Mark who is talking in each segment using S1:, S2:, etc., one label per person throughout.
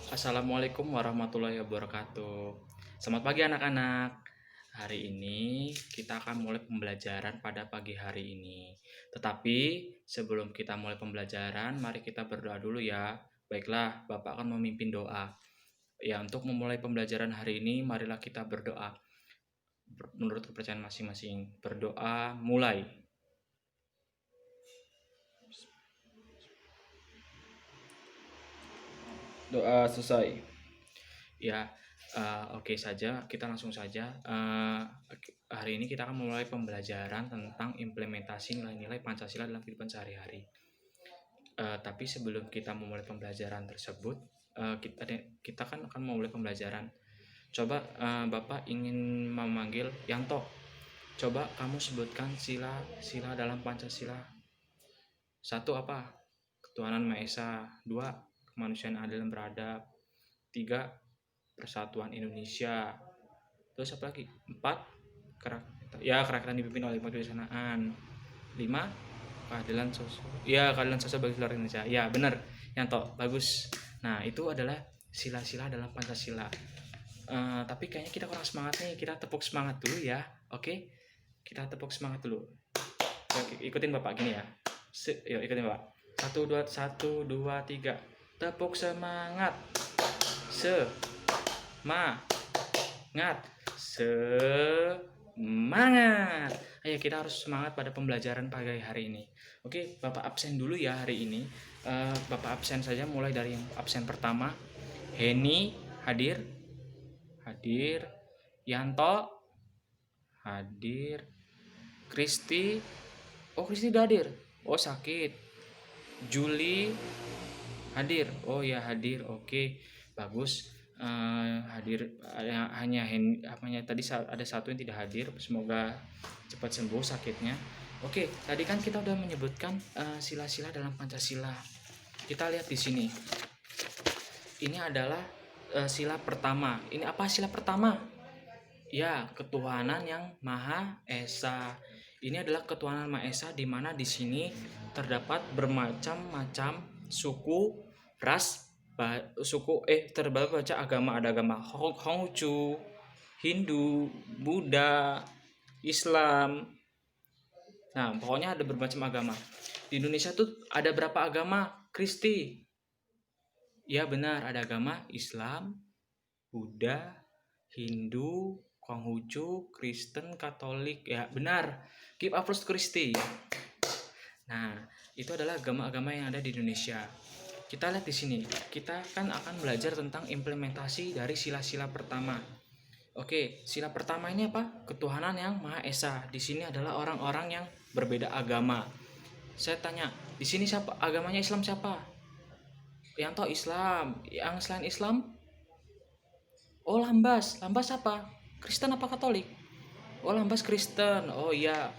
S1: Assalamualaikum warahmatullahi wabarakatuh. Selamat pagi anak-anak. Hari ini kita akan mulai pembelajaran pada pagi hari ini. Tetapi sebelum kita mulai pembelajaran, mari kita berdoa dulu ya. Baiklah, Bapak akan memimpin doa. Ya, untuk memulai pembelajaran hari ini, marilah kita berdoa. Menurut kepercayaan masing-masing, berdoa mulai. Doa selesai. Ya, oke saja, kita langsung saja. Hari ini kita akan memulai pembelajaran tentang implementasi nilai-nilai Pancasila dalam kehidupan sehari-hari. Tapi sebelum kita memulai pembelajaran tersebut, kita kan akan memulai pembelajaran. Coba Bapak ingin memanggil Yanto. Coba kamu sebutkan sila dalam Pancasila. 1 apa? Ketuhanan Maha Esa. 2, kemanusiaan adil dan beradab. 3, persatuan Indonesia. Terus apa lagi? 4, kerakyatan dipimpin oleh kebijaksanaan. 5, keadilan sosial. Ya, keadilan sosial bagi seluruh Indonesia. Ya, benar. Yanto, bagus. Nah, itu adalah sila-sila dalam Pancasila. Tapi kayaknya kita kurang semangat nih. Kita tepuk semangat dulu ya. Oke? Kita tepuk semangat dulu. Oke, ikutin Bapak gini ya. Yuk, ikutin Bapak. 1 2 1 2 3. Tepuk semangat. Semangat. Ayo kita harus semangat pada pembelajaran pagi hari ini. Oke, Bapak absen dulu ya hari ini. Bapak absen saja mulai dari yang absen pertama. Heni hadir. Yanto hadir. Kristi. Oh, Kristi udah hadir. Oh, sakit. Juli hadir. Oh ya, hadir. Oke, bagus. Hadir hanya tadi ada satu yang tidak hadir. Semoga cepat sembuh sakitnya. Oke, tadi kan kita udah menyebutkan sila-sila dalam Pancasila. Kita lihat di sini. Ini adalah sila pertama. Ini apa sila pertama? Ya, ketuhanan yang Maha Esa. Ini adalah ketuhanan Maha Esa di mana di sini terdapat bermacam-macam suku, ras, terdapat baca agama. Ada agama Konghucu, Hindu, Buddha, Islam. Nah, pokoknya ada bermacam agama. Di Indonesia tuh ada berapa agama, Kristi? Ya benar, ada agama Islam, Buddha, Hindu, Konghucu, Kristen, Katolik. Ya benar. Give applause to Kristi. Nah, itu adalah agama-agama yang ada di Indonesia. Kita lihat di sini. Kita kan akan belajar tentang implementasi dari sila-sila pertama. Oke, sila pertama ini apa? Ketuhanan yang Maha Esa. Di sini adalah orang-orang yang berbeda agama. Saya tanya, di sini siapa? Agamanya Islam siapa? Yang tahu Islam. Yang selain Islam? Oh, Lambas. Lambas apa? Kristen apa Katolik? Oh, Lambas Kristen. Oh iya.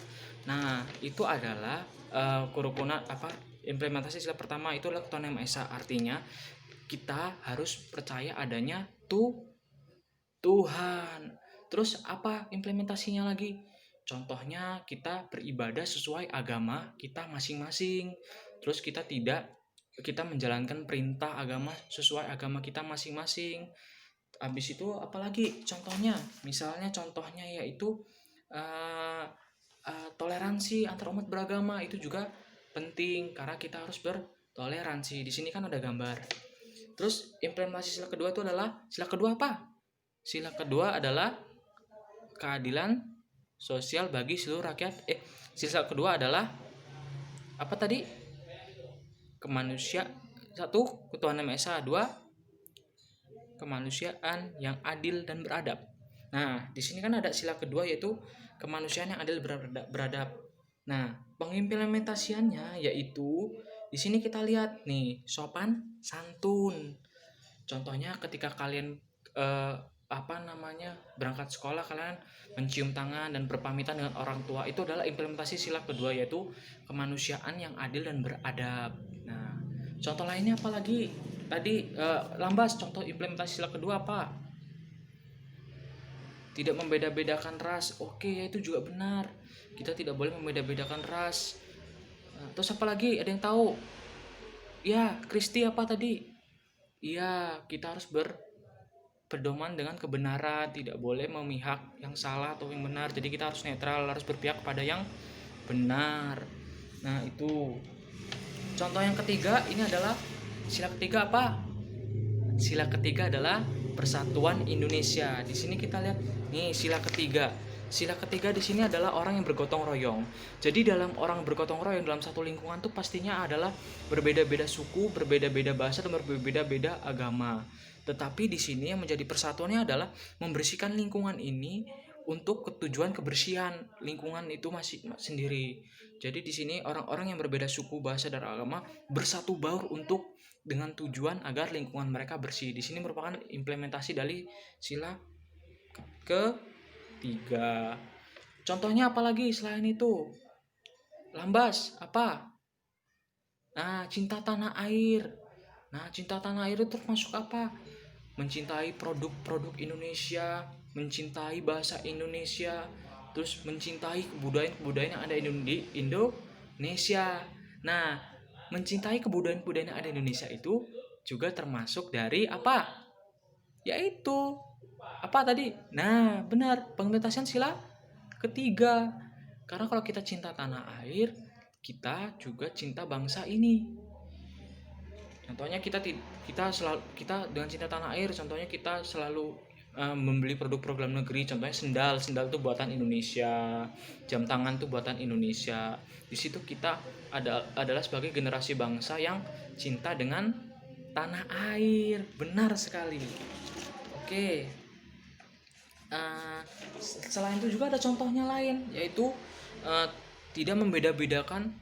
S1: Nah, itu adalah kerukunan implementasi sila pertama itu adalah ketuhanan yang Maha Esa. Artinya kita harus percaya adanya Tuhan. Terus apa implementasinya lagi? Contohnya kita beribadah sesuai agama kita masing-masing. Terus kita menjalankan perintah agama sesuai agama kita masing-masing. Habis itu apalagi contohnya? Misalnya contohnya yaitu toleransi antar umat beragama. Itu juga penting karena kita harus bertoleransi. Di sini kan ada gambar. Terus implementasi sila kedua itu adalah sila kedua apa? Sila kedua adalah keadilan sosial bagi seluruh rakyat. Sila kedua adalah apa tadi? Kemanusiaan. 1, ketuhanan Maha Esa. 2, kemanusiaan yang adil dan beradab. Nah, di sini kan ada sila kedua yaitu kemanusiaan yang adil beradab. Nah, pengimplementasiannya yaitu di sini kita lihat nih, sopan santun. Contohnya ketika kalian berangkat sekolah, kalian mencium tangan dan berpamitan dengan orang tua. Itu adalah implementasi sila kedua yaitu kemanusiaan yang adil dan beradab. Nah, contoh lainnya apa lagi? Tadi Lambas, contoh implementasi sila kedua apa? Tidak membeda-bedakan ras. Oke, ya itu juga benar. Kita tidak boleh membeda-bedakan ras. Terus apa lagi? Ada yang tahu? Ya, Kristi apa tadi? Iya, kita harus berpedoman dengan kebenaran, tidak boleh memihak yang salah atau yang benar. Jadi kita harus netral, harus berpihak pada yang benar. Nah, itu. Contoh yang ketiga ini adalah sila ketiga apa? Sila ketiga adalah Persatuan Indonesia. Di sini kita lihat nih sila ketiga. Sila ketiga di sini adalah orang yang bergotong royong. Jadi dalam orang bergotong royong dalam satu lingkungan tuh pastinya adalah berbeda-beda suku, berbeda-beda bahasa dan berbeda-beda agama. Tetapi di sini yang menjadi persatuannya adalah membersihkan lingkungan ini untuk tujuan kebersihan lingkungan itu masih sendiri. Jadi di sini orang-orang yang berbeda suku, bahasa dan agama bersatu baur untuk dengan tujuan agar lingkungan mereka bersih. Di sini merupakan implementasi dari sila ketiga. Contohnya apalagi selain itu? Lambas apa? Nah, cinta tanah air. Nah, cinta tanah air itu termasuk apa? Mencintai produk-produk Indonesia, mencintai bahasa Indonesia, terus mencintai kebudayaan-kebudayaan yang ada di Indonesia. Nah, mencintai kebudayaan-kebudayaan yang ada di Indonesia itu juga termasuk dari apa? Yaitu apa tadi? Nah, benar, pengimplementasian sila ketiga. Karena kalau kita cinta tanah air, kita juga cinta bangsa ini. Contohnya kita dengan cinta tanah air, contohnya kita selalu membeli produk dalam negeri. Contohnya sendal itu buatan Indonesia, jam tangan itu buatan Indonesia. Di situ kita adalah sebagai generasi bangsa yang cinta dengan tanah air. Benar sekali. Oke. Selain itu juga ada contohnya lain, yaitu uh, tidak membeda-bedakan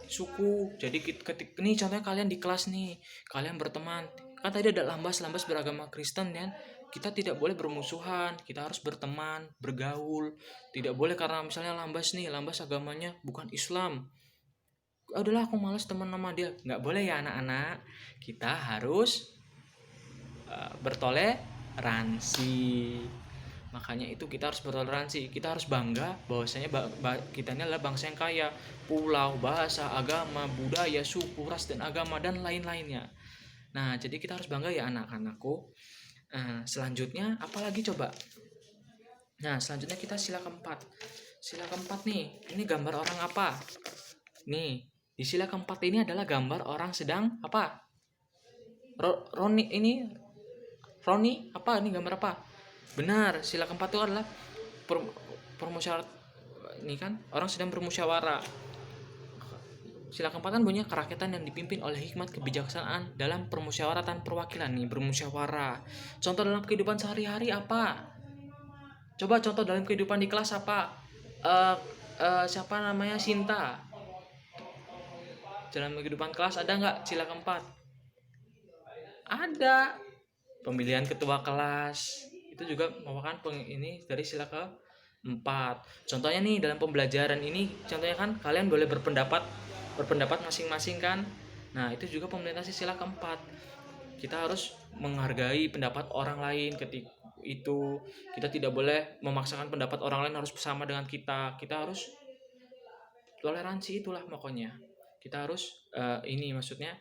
S1: suku. Jadi ketika nih contohnya kalian di kelas nih, kalian berteman, kan tadi ada lambas beragama Kristen kan, kita tidak boleh bermusuhan, kita harus berteman, bergaul. Tidak boleh karena misalnya lambas agamanya bukan Islam, adalah aku malas teman sama dia. Nggak boleh ya anak-anak, kita harus bertoleransi. Makanya itu kita harus bertoleransi, kita harus bangga bahwasanya kita ini adalah bangsa yang kaya, pulau, bahasa, agama, budaya, suku, ras dan agama dan lain-lainnya. Nah, jadi kita harus bangga ya anak-anakku. Selanjutnya apalagi coba? Nah, selanjutnya kita sila keempat. Sila keempat nih, ini gambar orang apa? Nih, di sila keempat ini adalah gambar orang sedang apa? Roni apa ini gambar apa? Benar, sila keempat itu adalah permusyawaratan. Ini kan orang sedang bermusyawarah. Sila keempat kan bunyinya kerakyatan yang dipimpin oleh hikmat kebijaksanaan dalam permusyawaratan perwakilan nih, bermusyawarah. Contoh dalam kehidupan sehari-hari apa? Coba contoh dalam kehidupan di kelas apa? Siapa namanya Sinta? Dalam kehidupan kelas ada nggak sila keempat? Ada. Pemilihan ketua kelas itu juga merupakan ini dari sila keempat. Contohnya nih dalam pembelajaran ini, contohnya kan kalian boleh berpendapat masing-masing kan. Nah, itu juga implementasi sila keempat. Kita harus menghargai pendapat orang lain. Ketika itu kita tidak boleh memaksakan pendapat orang lain harus bersama dengan kita. Kita harus toleransi, itulah pokoknya. Kita harus ini maksudnya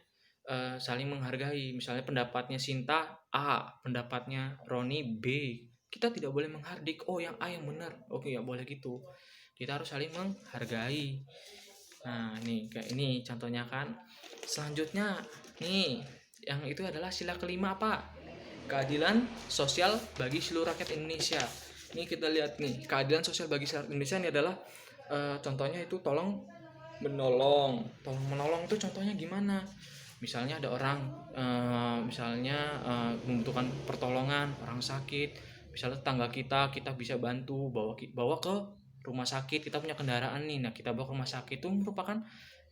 S1: saling menghargai. Misalnya pendapatnya Sinta A, pendapatnya Roni B, kita tidak boleh menghardik, oh yang A yang benar, oke ya boleh gitu. Kita harus saling menghargai. Nah nih kayak ini contohnya kan. Selanjutnya nih yang itu adalah sila kelima apa? Keadilan sosial bagi seluruh rakyat Indonesia. Ini kita lihat nih, keadilan sosial bagi seluruh Indonesia ini adalah contohnya itu tolong menolong itu contohnya gimana? Misalnya ada orang membutuhkan pertolongan, orang sakit, misalnya tetangga kita bisa bantu bawa ke rumah sakit, kita punya kendaraan nih, nah kita bawa ke rumah sakit. Itu merupakan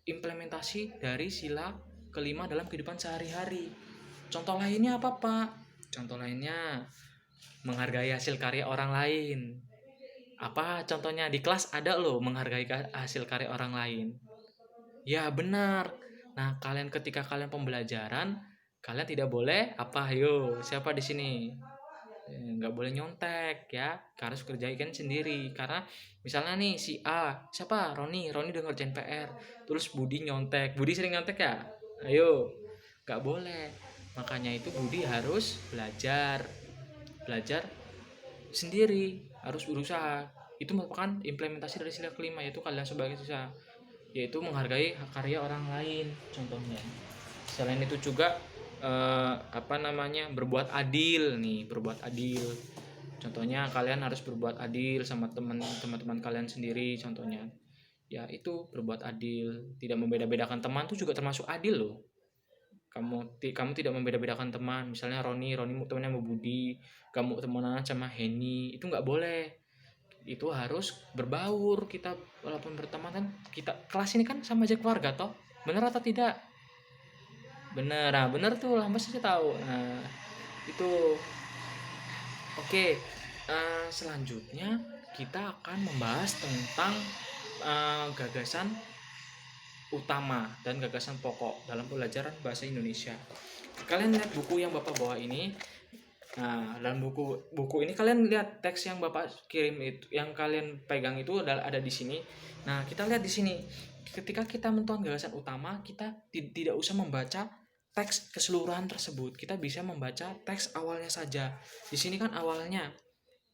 S1: implementasi dari sila kelima dalam kehidupan sehari-hari. Contoh lainnya apa Pak? Contoh lainnya menghargai hasil karya orang lain. Apa contohnya di kelas ada loh menghargai hasil karya orang lain. Ya benar. Nah, ketika kalian pembelajaran, kalian tidak boleh apa? Yo, siapa di sini? Nggak boleh nyontek ya, harus kerjain sendiri. Karena misalnya nih si A, siapa? Roni udah ngerjain PR, terus Budi nyontek. Budi sering nyontek ya? Ayo, nggak boleh. Makanya itu Budi harus belajar sendiri, harus berusaha. Itu merupakan implementasi dari sila kelima, yaitu kalian sebagai siswa, yaitu menghargai karya orang lain contohnya. Selain itu juga berbuat adil nih, berbuat adil. Contohnya kalian harus berbuat adil sama teman-teman kalian sendiri contohnya. Ya itu berbuat adil, tidak membeda-bedakan teman itu juga termasuk adil loh. Kamu tidak membeda-bedakan teman, misalnya Roni temannya sama Budi, kamu temenan sama Henny, itu nggak boleh. Itu harus berbaur kita walaupun berteman kan, kita kelas ini kan sama aja keluarga toh, bener atau tidak? Bener, nah bener tuh lah, pasti tahu. Nah itu oke. Selanjutnya kita akan membahas tentang gagasan utama dan gagasan pokok dalam pelajaran bahasa Indonesia. Kalian lihat buku yang Bapak bawa ini. Nah, dalam buku ini kalian lihat teks yang Bapak kirim itu, yang kalian pegang itu ada di sini. Nah, kita lihat di sini. Ketika kita menentukan gagasan utama, kita tidak usah membaca teks keseluruhan tersebut. Kita bisa membaca teks awalnya saja. Di sini kan awalnya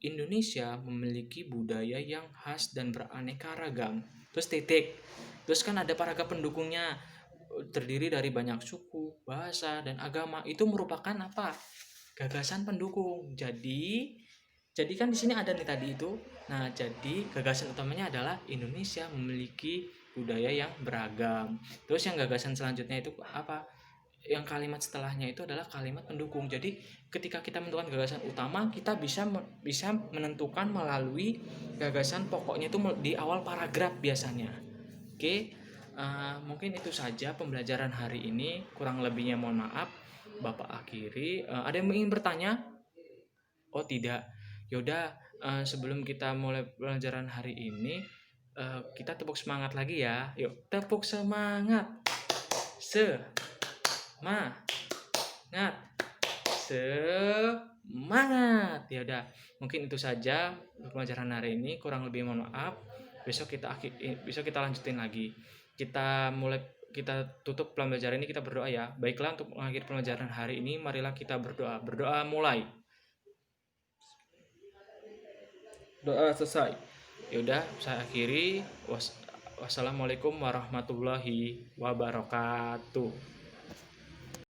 S1: Indonesia memiliki budaya yang khas dan beraneka ragam. Terus titik. Terus kan ada paragraf pendukungnya, terdiri dari banyak suku, bahasa, dan agama. Itu merupakan apa? Gagasan pendukung. Jadi kan di sini ada nih tadi itu. Nah, jadi gagasan utamanya adalah Indonesia memiliki budaya yang beragam. Terus yang gagasan selanjutnya itu apa? Yang kalimat setelahnya itu adalah kalimat pendukung. Jadi ketika kita menentukan gagasan utama, kita bisa menentukan melalui gagasan pokoknya itu di awal paragraf biasanya. Oke, mungkin itu saja pembelajaran hari ini. Kurang lebihnya mohon maaf. Bapak akhiri. Ada yang ingin bertanya? Oh tidak. Yaudah, sebelum kita mulai pelajaran hari ini, kita tepuk semangat lagi ya. Yuk, tepuk semangat. Semangat. Ya udah, mungkin itu saja pelajaran hari ini. Kurang lebih mohon maaf. Besok kita lanjutin lagi. Kita tutup pembelajaran ini, kita berdoa ya. Baiklah, untuk mengakhiri pembelajaran hari ini, marilah kita berdoa. Berdoa mulai. Doa selesai. Ya udah, saya akhiri. Wassalamualaikum warahmatullahi wabarakatuh.